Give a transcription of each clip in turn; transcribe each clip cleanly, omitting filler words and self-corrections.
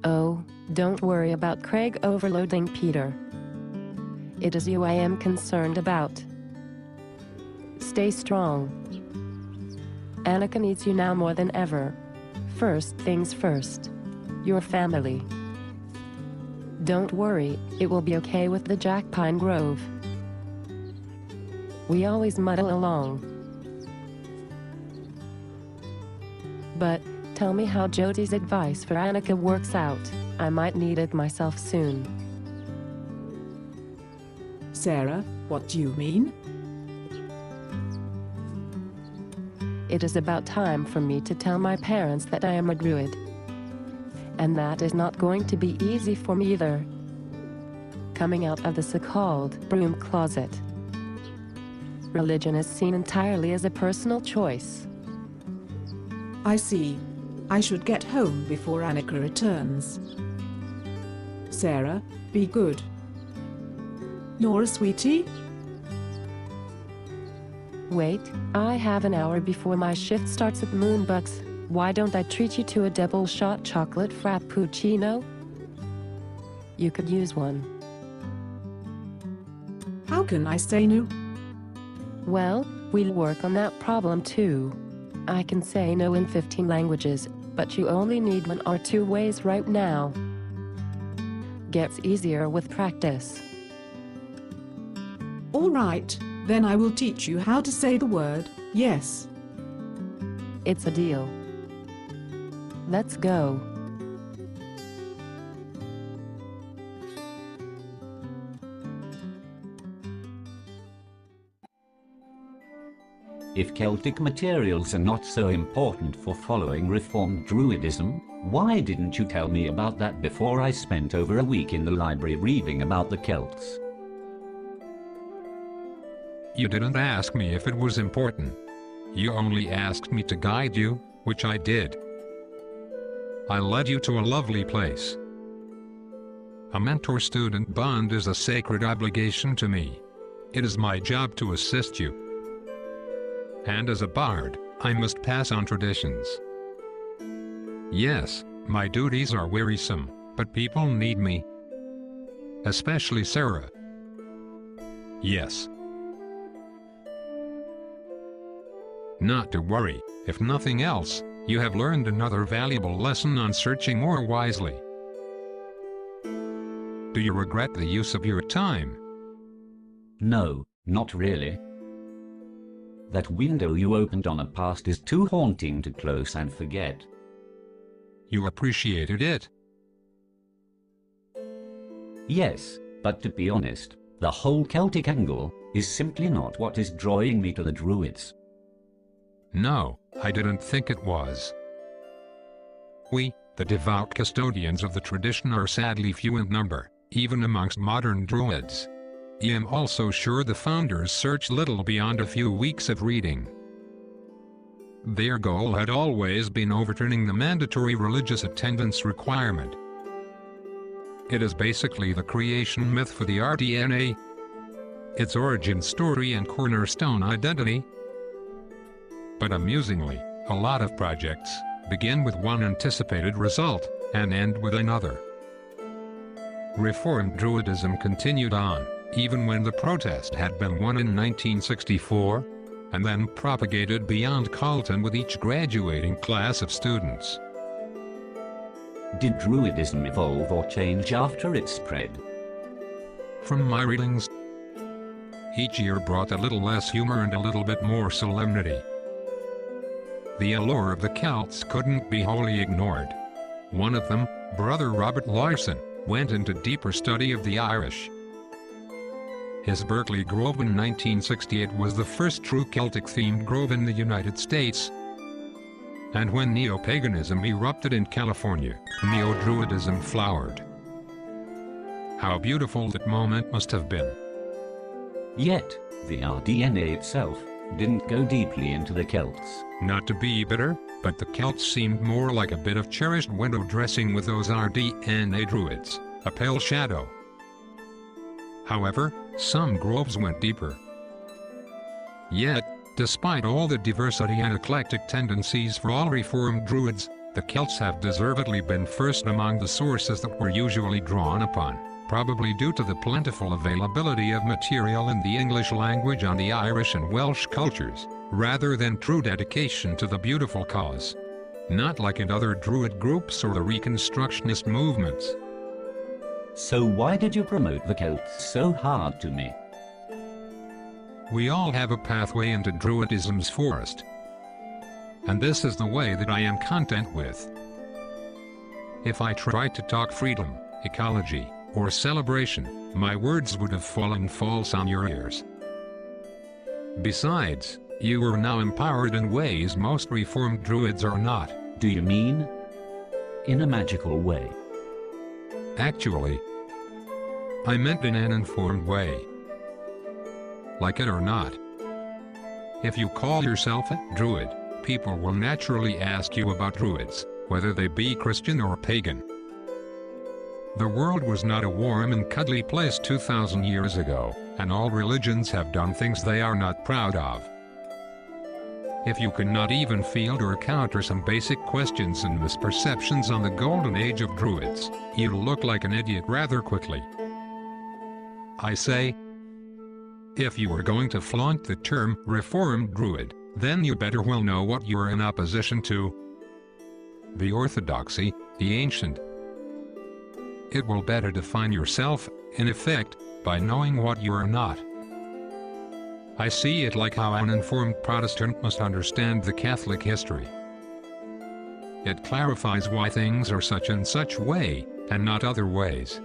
Oh, don't worry about Craig overloading Peter. It is you I am concerned about. Stay strong. Annika needs you now more than ever. First things first. Your family. Don't worry, it will be okay with the Jackpine Grove. We always muddle along. But, tell me how Jody's advice for Annika works out. I might need it myself soon. Sarah, what do you mean? It is about time for me to tell my parents that I am a druid. And that is not going to be easy for me either. Coming out of the so-called broom closet. Religion is seen entirely as a personal choice. I see. I should get home before Annika returns. Sarah, be good. You're a sweetie? Wait, I have an hour before my shift starts at Moonbucks. Why don't I treat you to a double-shot chocolate frappuccino? You could use one. How can I say no? Well, we'll work on that problem too. I can say no in 15 languages, but you only need 1 or 2 ways right now. Gets easier with practice. All right, then I will teach you how to say the word yes. It's a deal. Let's go. If Celtic materials are not so important for following Reformed Druidism, why didn't you tell me about that before I spent over a week in the library reading about the Celts? You didn't ask me if it was important. You only asked me to guide you, which I did. I led you to a lovely place. A mentor-student bond is a sacred obligation to me. It is my job to assist you. And as a bard, I must pass on traditions. Yes, my duties are wearisome, but people need me. Especially Sarah. Yes. Not to worry, if nothing else, you have learned another valuable lesson on searching more wisely. Do you regret the use of your time? No, not really. That window you opened on a past is too haunting to close and forget. You appreciated it? Yes, but to be honest, the whole Celtic angle is simply not what is drawing me to the Druids. No, I didn't think it was. We, the devout custodians of the tradition, are sadly few in number, even amongst modern Druids. I am also sure the founders searched little beyond a few weeks of reading. Their goal had always been overturning the mandatory religious attendance requirement. It is basically the creation myth for the RDNA, its origin story and cornerstone identity. But amusingly, a lot of projects begin with one anticipated result and end with another. Reformed Druidism continued on, even when the protest had been won in 1964, and then propagated beyond Carleton with each graduating class of students. Did Druidism evolve or change after it spread? From my readings, each year brought a little less humor and a little bit more solemnity. The allure of the Celts couldn't be wholly ignored. One of them, Brother Robert Larson, went into deeper study of the Irish. His Berkeley Grove in 1968 was the first true Celtic-themed grove in the United States. And when neo-paganism erupted in California, neo-Druidism flowered. How beautiful that moment must have been. Yet, the RDNA itself didn't go deeply into the Celts. Not to be bitter, but the Celts seemed more like a bit of cherished window dressing with those RDNA Druids, a pale shadow. However, some groves went deeper. Yet, despite all the diversity and eclectic tendencies for all Reformed Druids, The Celts have deservedly been first among the sources that were usually drawn upon, probably due to the plentiful availability of material in the English language on the Irish and Welsh cultures, rather than true dedication to the beautiful cause. Not like in other Druid groups or the Reconstructionist movements. So why did you promote the Celts so hard to me? We all have a pathway into Druidism's forest. And this is the way that I am content with. If I tried to talk freedom, ecology, or celebration, my words would have fallen false on your ears. Besides, you are now empowered in ways most Reformed Druids are not. Do you mean? In a magical way? Actually, I meant in an informed way. Like it or not. If you call yourself a Druid, people will naturally ask you about Druids, whether they be Christian or pagan. The world was not a warm and cuddly place 2,000 years ago, and all religions have done things they are not proud of. If you cannot even field or counter some basic questions and misperceptions on the golden age of Druids, you look like an idiot rather quickly. I say, if you are going to flaunt the term Reformed Druid, then you better well know what you are in opposition to. The orthodoxy, the ancient. It will better define yourself, in effect, by knowing what you are not. I see it like how an informed Protestant must understand the Catholic history. It clarifies why things are such and such way, and not other ways.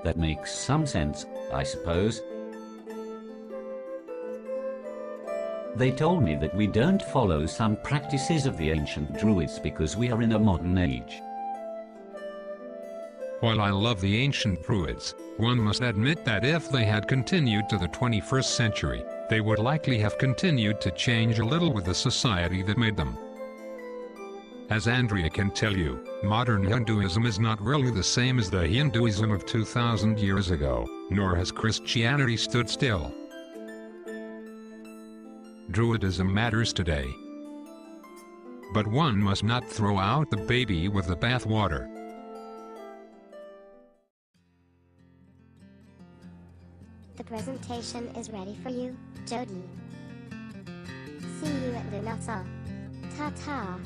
That makes some sense, I suppose. They told me that we don't follow some practices of the ancient Druids because we are in a modern age. While I love the ancient Druids, one must admit that if they had continued to the 21st century, they would likely have continued to change a little with the society that made them. As Andrea can tell you, modern Hinduism is not really the same as the Hinduism of 2,000 years ago, nor has Christianity stood still. Druidism matters today. But one must not throw out the baby with the bathwater. The presentation is ready for you, Jody. See you at Lunasa. Ta-ta.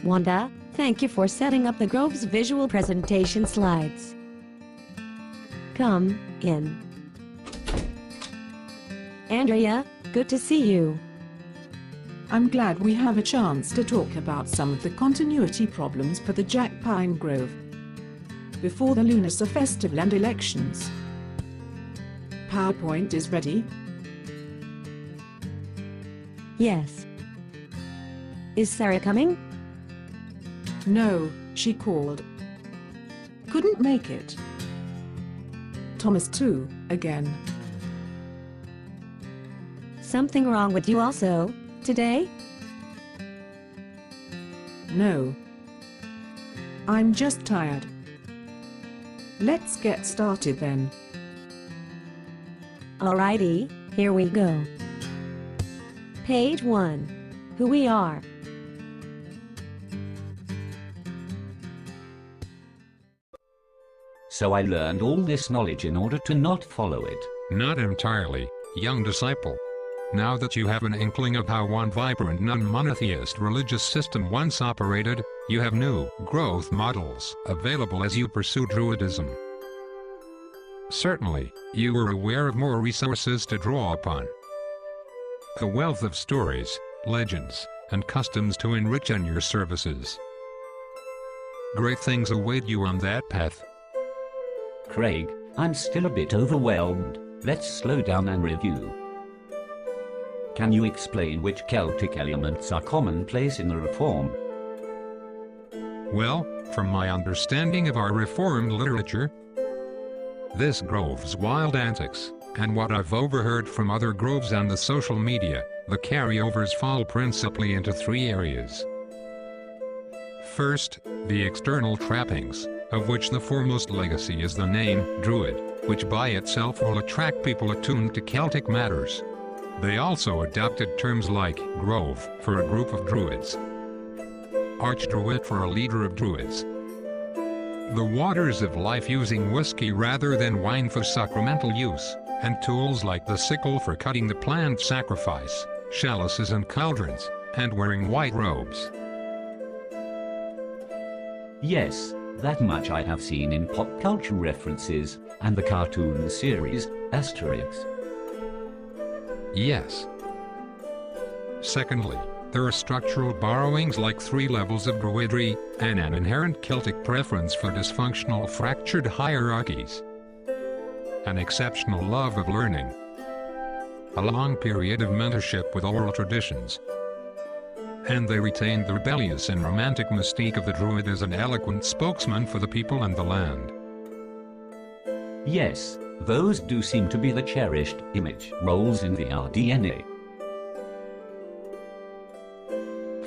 Wanda, thank you for setting up the Grove's visual presentation slides. Come in. Andrea, good to see you. I'm glad we have a chance to talk about some of the continuity problems for the Jackpine Grove before the Lunasa Festival and elections. PowerPoint is ready? Yes. Is Sarah coming? No, she called. Couldn't make it. Thomas too, again. Something wrong with you also, today? No. I'm just tired. Let's get started then. Alrighty, here we go. Page 1. Who we are. So I learned all this knowledge in order to not follow it. Not entirely, young disciple. Now that you have an inkling of how one vibrant non-monotheist religious system once operated, you have new growth models available as you pursue Druidism. Certainly, you are aware of more resources to draw upon. A wealth of stories, legends, and customs to enrich on your services. Great things await you on that path. Craig, I'm still a bit overwhelmed. Let's slow down and review. Can you explain which Celtic elements are commonplace in the Reform? Well, from my understanding of our Reformed literature, this Grove's wild antics, and what I've overheard from other Groves on the social media, the carryovers fall principally into three areas. First, the external trappings, of which the foremost legacy is the name Druid, which by itself will attract people attuned to Celtic matters. They also adopted terms like grove for a group of druids, archdruid for a leader of druids, the waters of life using whiskey rather than wine for sacramental use, and tools like the sickle for cutting the planned sacrifice, chalices and cauldrons, and wearing white robes. Yes, that much I have seen in pop culture references, and the cartoon series, Asterix. Yes. Secondly, there are structural borrowings like 3 levels of druidry, and an inherent Celtic preference for dysfunctional fractured hierarchies, an exceptional love of learning, a long period of mentorship with oral traditions, and they retained the rebellious and romantic mystique of the druid as an eloquent spokesman for the people and the land. Yes, those do seem to be the cherished image roles in the RDNA.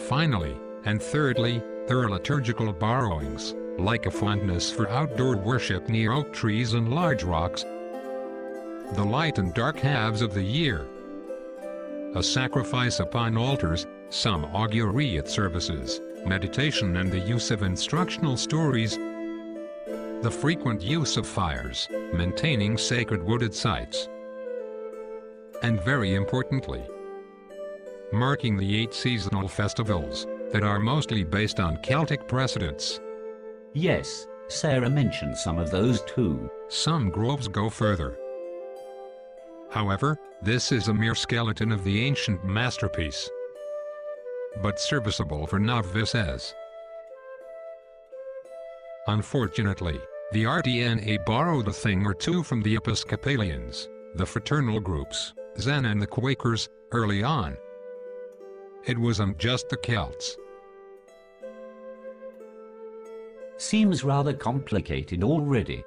Finally, and thirdly, there are liturgical borrowings, like a fondness for outdoor worship near oak trees and large rocks, the light and dark halves of the year, a sacrifice upon altars, some augury at services, meditation and the use of instructional stories, the frequent use of fires, maintaining sacred wooded sites, and very importantly, marking the 8 seasonal festivals that are mostly based on Celtic precedents. Yes, Sarah mentioned some of those too. Some groves go further. However, this is a mere skeleton of the ancient masterpiece, but serviceable for novices. Unfortunately, the RDNA borrowed a thing or two from the Episcopalians, the fraternal groups, Zen and the Quakers, early on. It wasn't just the Celts. Seems rather complicated already.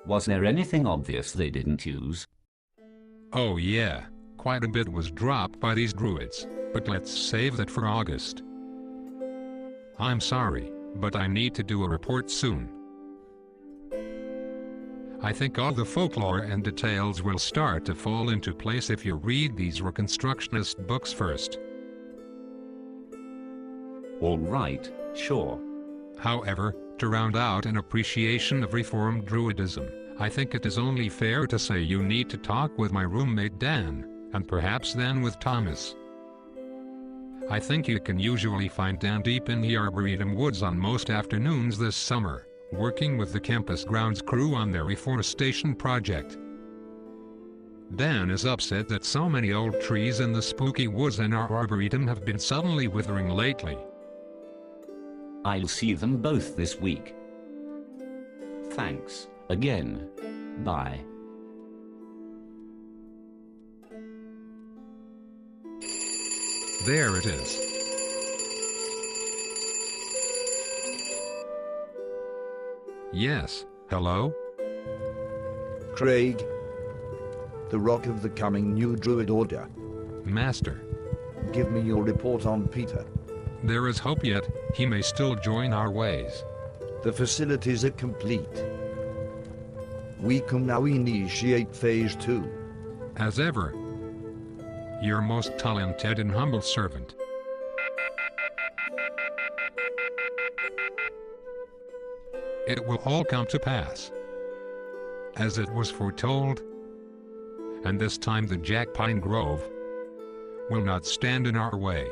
Was there anything obvious they didn't use? Oh yeah, quite a bit was dropped by these druids, but let's save that for August. I'm sorry, but I need to do a report soon. I think all the folklore and details will start to fall into place if you read these Reconstructionist books first. All right, sure. However, to round out an appreciation of Reformed Druidism, I think it is only fair to say you need to talk with my roommate Dan, and perhaps then with Thomas. I think you can usually find Dan deep in the Arboretum woods on most afternoons this summer, working with the campus grounds crew on their reforestation project. Dan is upset that so many old trees in the spooky woods in our Arboretum have been suddenly withering lately. I'll see them both this week. Thanks, again. Bye. There it is. Yes, hello? Craig, the rock of the coming new Druid order. Master. Give me your report on Peter. There is hope yet, he may still join our ways. The facilities are complete. We can now initiate Phase 2. As ever, your most talented and humble servant. It will all come to pass, as it was foretold, and this time the Jackpine Grove will not stand in our way.